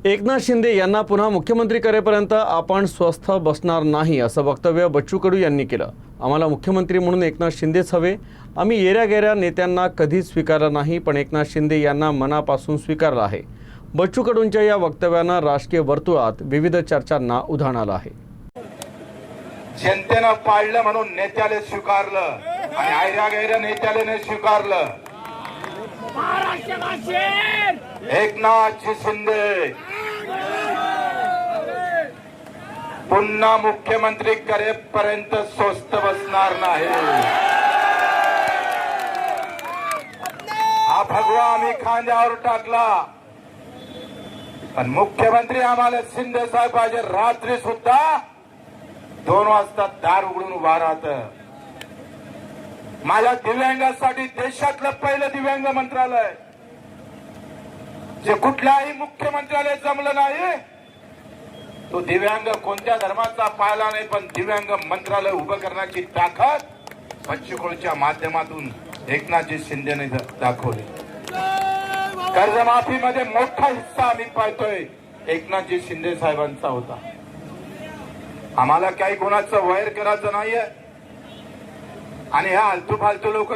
एकनाथ शिंदे यांना पुन्हा मुख्यमंत्री करेपर्यंत आपण स्वस्थ बसणार नाही असं वक्तव्य बच्चू कडू यांनी केलं। आम्हाला मुख्यमंत्री म्हणून एकनाथ शिंदेच हवे। आम्ही येऱ्या नेत्यांना कधीच स्वीकारलं नाही, पण एकनाथ शिंदे यांना मनापासून स्वीकारलं आहे। बच्चू कडूंच्या या वक्तव्यानं राजकीय वर्तुळात विविध चर्चांना उधाण आलं आहे। जनतेनं पाळलं म्हणून नेत्याला स्वीकारलं आणि गैर नेत्याला स्वीकारलं। एकनाथ शिंदे पुन्हा मुख्यमंत्री करेपर्यंत स्वस्थ बसणार नाही। हा भगवा आम्ही खांद्यावर टाकला, पण मुख्यमंत्री आम्हाला शिंदे साहेब पाहिजे। रात्री सुद्धा 2 वाजता दार उघडून उभा राहत। माझ्या दिव्यांगासाठी देशातलं पहिलं दिव्यांग मंत्रालय, जे कुठल्याही मुख्यमंत्र्याला जमलं नाही। तो दिव्यांग कोणत्या धर्माचा पाहिला नाही, पण दिव्यांग मंत्रालय उभं करण्याची ताकद बच्चू कडूच्या माध्यमातून एकनाथजी शिंदेने दाखवली। कर्जमाफीमध्ये मोठा हिस्सा आम्ही पाहतोय एकनाथजी शिंदे साहेबांचा होता। आम्हाला काही कोणाचं वैर करायचं नाहीये आणि ह्या आलतू फालतू लोक